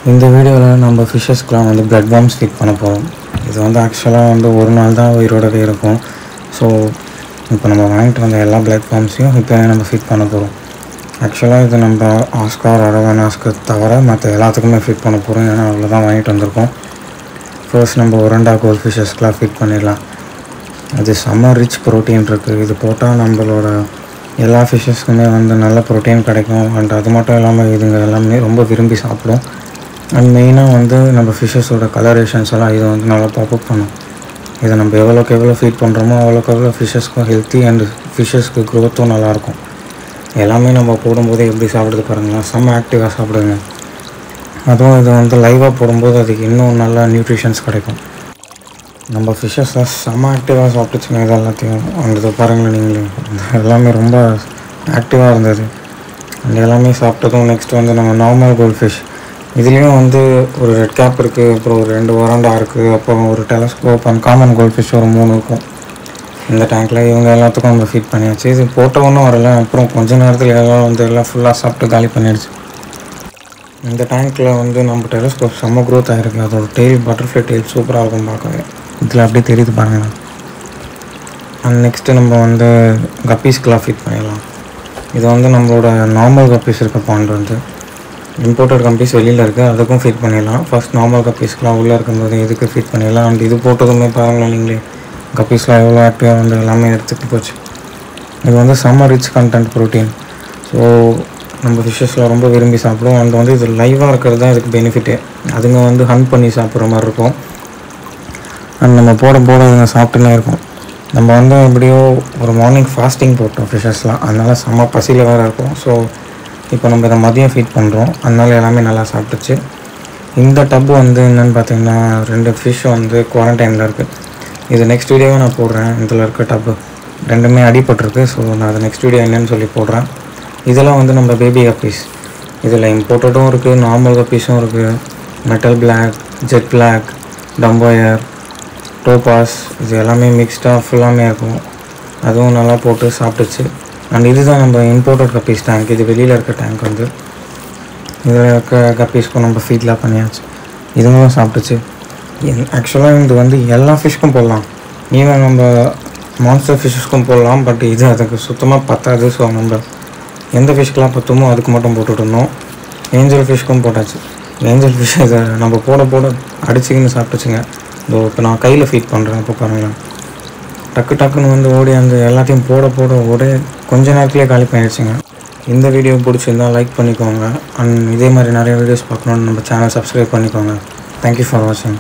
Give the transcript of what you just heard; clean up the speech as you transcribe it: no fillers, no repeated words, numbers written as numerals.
இந்த வீடியோவில் நம்ம ஃபிஷ்ஷஸ்க்குலாம் வந்து பிளட் வார்ம்ஸ் ஃபீட் பண்ண போகிறோம். இது வந்து ஆக்சுவலாக வந்து ஒரு நாள் தான் உயிரோடவே இருக்கும். ஸோ இப்போ நம்ம வாங்கிட்டு வந்த எல்லா பிளட் வார்ம்ஸையும் இப்போ நம்ம ஃபீட் பண்ண போகிறோம். ஆக்சுவலாக இது நம்ம ஆஸ்கார் அரவானாஸ்க்கு தவிர மற்ற எல்லாத்துக்குமே ஃபீட் பண்ண போகிறோம். ஏன்னா அவ்வளோதான் வாங்கிட்டு வந்திருக்கோம். ஃபர்ஸ்ட் நம்ம ஒரண்டா கோல்ட் ஃபிஷ்ஷஸ்க்கெலாம் ஃபீட் பண்ணிடலாம். அது செம்ம ரிச் ப்ரோட்டீன் இருக்குது. இது போட்டால் நம்மளோட எல்லா ஃபிஷ்ஷஸ்க்குமே வந்து நல்ல ப்ரோட்டீன் கிடைக்கும். அண்ட் அது மட்டும் இல்லாமல் இதுங்க எல்லாமே ரொம்ப விரும்பி சாப்பிடும். அண்ட் மெயினாக வந்து நம்ம ஃபிஷ்ஷஸோட கலரேஷன்ஸ் எல்லாம் இது வந்து நல்லா பாப்பப் பண்ணும். இதை நம்ம எவ்வளோக்கு எவ்வளோ ஃபீட் பண்ணுறோமோ அவ்வளோக்கு எவ்வளோ ஃபிஷ்ஷஸ்க்கும் ஹெல்த்தி அண்ட் ஃபிஷ்ஷஸ்க்கு க்ரோத்தும் நல்லாயிருக்கும். எல்லாமே நம்ம போடும்போது எப்படி சாப்பிடுது பாருங்களா, செம்ம ஆக்டிவாக சாப்பிடுங்க. அதுவும் இது வந்து லைவாக போடும்போது அதுக்கு இன்னும் நல்லா நியூட்ரிஷன்ஸ் கிடைக்கும். நம்ம ஃபிஷ்ஷஸ்லாம் செம்ம ஆக்டிவாக சாப்பிட்டுச்சுங்க இது எல்லாத்தையும். அந்த பாருங்களேன் நீங்களே, எல்லாமே ரொம்ப ஆக்டிவாக இருந்தது. அந்த எல்லாமே சாப்பிட்டதும் நெக்ஸ்ட் வந்து நம்ம நார்மல் கோல்ட் ஃபிஷ், இதுலேயும் வந்து ஒரு ரெட் கேப் இருக்குது, அப்புறம் ஒரு 2 ஒரண்டா இருக்குது, அப்புறம் ஒரு telescope and common gold fish ஒரு 3 இருக்கும் இந்த டேங்க்கில். இவங்க எல்லாத்துக்கும் நம்ம ஃபீட் பண்ணியாச்சு. இது போட்ட ஒன்றும் வரல, அப்புறம் கொஞ்ச நேரத்தில் எல்லாம் வந்து எல்லாம் ஃபுல்லாக சாப்பிட்டு காலி பண்ணிடுச்சு. இந்த டேங்க்கில் வந்து நம்ம டெலஸ்கோப் செம்ம க்ரோத் ஆகிருக்கு. அதோட டெய்ல் பட்டர்ஃப்ளை டெய்ல் சூப்பராக இருக்கும் பார்க்கவே. இதில் அப்படியே தெரியுது பாருங்கள். அண்ட் நெக்ஸ்ட்டு நம்ம வந்து கப்பீஸ்க்கெலாம் ஃபீட் பண்ணிடலாம். இது வந்து நம்மளோட நார்மல் கப்பீஸ் இருக்க பாண்ட் வந்து இம்போர்ட்டட் கப்பீஸ் வெளியில் இருக்குது, அதுக்கும் ஃபீட் பண்ணிடலாம். ஃபஸ்ட் நார்மல் கப்பீஸ்க்கெலாம் உள்ளே இருக்கும்போது இதுக்கு ஃபீட் பண்ணிடலாம். அண்ட் இது போட்டதுமே பாருங்களேன் நீங்களே, கப்பீஸ்லாம் எவ்வளோ ஆக்டிவாக வந்து எல்லாமே எடுத்துகிட்டு போச்சு. இது வந்து செம்ம ரிச் கண்டென்ட் ப்ரோட்டீன். ஸோ நம்ம ஃபிஷ்ஷஸ்லாம் ரொம்ப விரும்பி சாப்பிடும். அண்ட் வந்து இது லைவாக இருக்கிறது தான் இதுக்கு பெனிஃபிட்டே. அதுங்க வந்து ஹண்ட் பண்ணி சாப்பிட்ற மாதிரி இருக்கும். அண்ட் நம்ம போட அதுங்க சாப்பிட்டுனே இருக்கும். நம்ம வந்து எப்படியோ ஒரு மார்னிங் ஃபாஸ்டிங் போட்டோம் ஃபிஷ்ஷஸ்லாம், அதனால செம்ம பசியில் வேறு இருக்கும். ஸோ இப்போ நம்ம இதை மதியம் ஃபீட் பண்ணுறோம், அதனால எல்லாமே நல்லா சாப்பிட்டுச்சு. இந்த டப்பு வந்து என்னென்னு பார்த்தீங்கன்னா 2 ஃபிஷ் வந்து குவாரண்டைனில் இருக்குது. இது நெக்ஸ்ட் வீடியோவை நான் போடுறேன். இதில் இருக்க டப்பு 2மே அடிபட்டிருக்கு. ஸோ நான் அதை நெக்ஸ்ட் வீடியோ என்னன்னு சொல்லி போடுறேன். இதெல்லாம் வந்து நம்ம பேபி கப்பீஸ். இதில் இம்போர்ட்டடும் இருக்குது, நார்மல் கப்பீஸும் இருக்குது, metal black, jet black, டம்போயர், topaz, இது எல்லாமே மிக்ஸ்டாக ஃபுல்லாமே இருக்கும். அதுவும் நல்லா போட்டு சாப்பிட்டுச்சு. அண்ட் இதுதான் நம்ம இம்போர்ட்டட் கப்பீஸ் டேங்க். இது வெளியில் இருக்க டேங்க் வந்து இதில் இருக்க கப்பீஸ்க்கும் நம்ம ஃபீட்லாம் பண்ணியாச்சு. இதுவும் சாப்பிட்டுச்சு. ஆக்சுவலாக இது வந்து எல்லா ஃபிஷ்க்கும் போடலாம், ஈவன் நம்ம மான்ஸ்டர் ஃபிஷ்ஷஸ்க்கும் போடலாம். பட் இது அதுக்கு சுத்தமாக பத்தாது. ஸோ நம்ம எந்த ஃபிஷ்க்கெலாம் பற்றுமோ அதுக்கு மட்டும் போட்டுட்டு இருந்தோம். ஏஞ்சல் ஃபிஷ்க்கும் போட்டாச்சு. ஏஞ்சல் ஃபிஷ் இதை நம்ம போட அடிச்சிக்கின்னு சாப்பிட்டுச்சுங்க. இப்போ நான் கையில் ஃபீட் பண்ணுறேன். இப்போ பாருங்களேன், டக்குன்னு வந்து ஓடி அந்த எல்லாத்தையும் போட ஒரே கொஞ்ச நேரத்துலேயே காலி பண்ணிடுச்சுங்க. இந்த வீடியோ பிடிச்சிருந்தால் லைக் பண்ணிக்கோங்க. அண்ட் இதே மாதிரி நிறைய வீடியோஸ் பார்க்கணுன்னு நம்ம சேனல் சப்ஸ்கிரைப் பண்ணிக்கோங்க. தேங்க்யூ ஃபார் வாட்சிங்.